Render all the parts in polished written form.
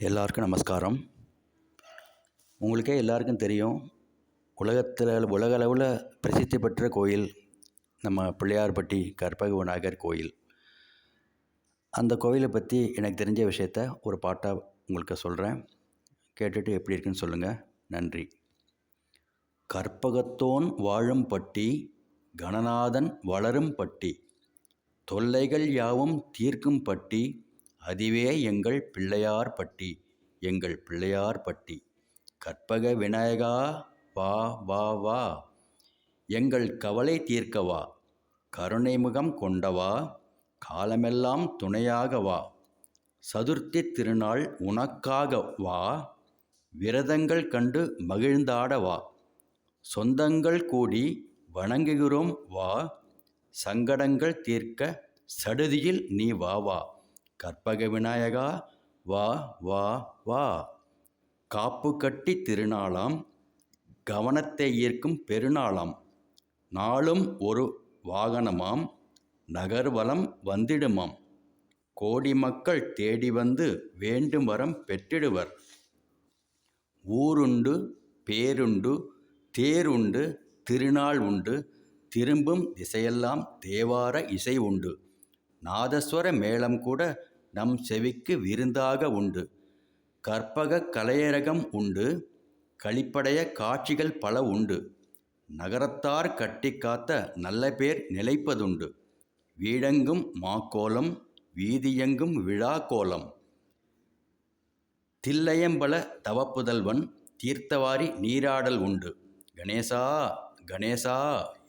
எல்லாருக்கும் நமஸ்காரம். உங்களுக்கே எல்லாருக்கும் தெரியும், உலகளவில் பிரசித்தி பெற்ற கோயில் நம்ம பிள்ளையார்பட்டி கற்பக விநாயகர் கோயில். அந்த கோயிலை பற்றி எனக்கு தெரிஞ்ச விஷயத்த ஒரு பாட்டாக உங்களுக்கு சொல்கிறேன். கேட்டுட்டு எப்படி இருக்குன்னு சொல்லுங்கள். நன்றி. கற்பகத்தோன் வாழும் பட்டி, கணநாதன் வளரும் பட்டி, தொல்லைகள் யாவும் தீர்க்கும் பட்டி, அதுவே எங்கள் பிள்ளையார் பட்டி, எங்கள் பிள்ளையார் பட்டி. கற்பக விநாயகா வா வா வா, எங்கள் கவலை தீர்க்கவா, கருணை முகம் கொண்டவா, காலமெல்லாம் துணையாக வா, சதுர்த்தி திருநாள் உனக்காக வா, விரதங்கள் கண்டு மகிழ்ந்தாட வா, சொந்தங்கள் கூடி வணங்குகிறோம் வா, சங்கடங்கள் தீர்க்க சடுதியில் நீ வா வா. கற்பக விநாயகா வா வா வா. காப்பு கட்டி திருநாளாம், கவனத்தை ஈர்க்கும் பெருநாளாம், நாளும் ஒரு வாகனமாம், நகர்வலம் வந்திடுமாம், கோடி மக்கள் தேடி வந்து வேண்டும் வரம் பெற்றிடுவர். ஊருண்டு பேருண்டு தேருண்டு திருநாள் உண்டு, திரும்பும் திசையெல்லாம் தேவார இசை உண்டு, நாதஸ்வர மேளம் கூட நம் செவிக்கு விருந்தாக உண்டு. கற்பக கலையரங்கம் உண்டு, களிப்படைய காட்சிகள் பல உண்டு, நகரத்தார் கட்டி காத்த நல்ல பேர் நிலைப்பதுண்டு. வீடெங்கும் மாக்கோலம், வீதியெங்கும் விழா கோலம், தில்லையம்பல தவப்புதல்வன் தீர்த்தவாரி நீராடல் உண்டு. கணேசா கணேசா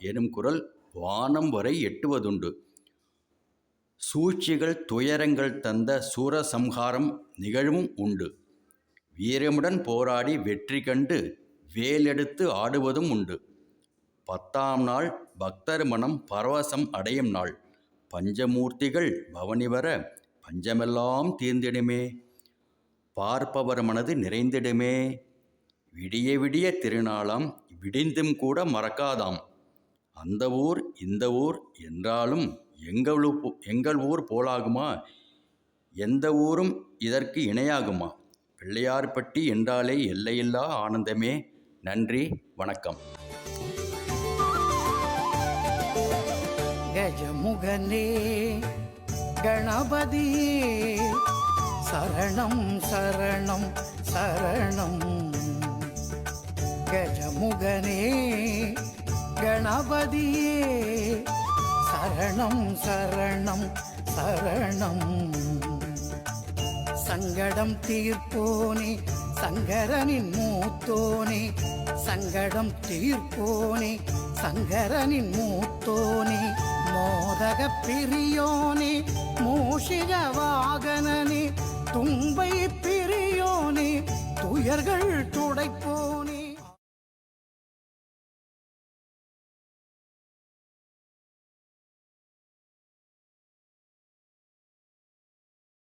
எனும் குரல் வானம் வரை எட்டுவதுண்டு. சூழ்ச்சிகள் துயரங்கள் தந்த சூரசம்ஹாரம் நிகழ்வும் உண்டு. வீரமுடன் போராடி வெற்றி கண்டு வேலெடுத்து ஆடுவதும் உண்டு. 10ஆம் நாள் பக்தர் மனம் பரவசம் அடையும் நாள். பஞ்சமூர்த்திகள் பவனி வர பஞ்சமெல்லாம் தீர்ந்திடுமே, பார்ப்பவர் மனது நிறைந்திடுமே. விடிய விடிய திருநாளாம், விடிந்தும் கூட மறக்காதாம். அந்த ஊர் இந்த ஊர் என்றாலும் எங்கள் ஊர் போலாகுமா, எந்த ஊரும் இதற்கு இணையாகுமா. பிள்ளையார்பட்டி என்றாலே எல்லையில்லா ஆனந்தமே. நன்றி, வணக்கம். கஜமுகனே கணபதியே சரணம் சரணம் சரணம். கஜமுகனே கணபதியே சரணம் சரணம் சரணம். சங்கடம் தீர்ப்போனே சங்கரனின் மூத்தோனே, சங்கடம் தீர்ப்போனே சங்கரனின் மூத்தோனே, மோதக பிரியோனே மூஷிக வாகனனே, தும்பை பிரியோனே துயர்கள் துடைக்க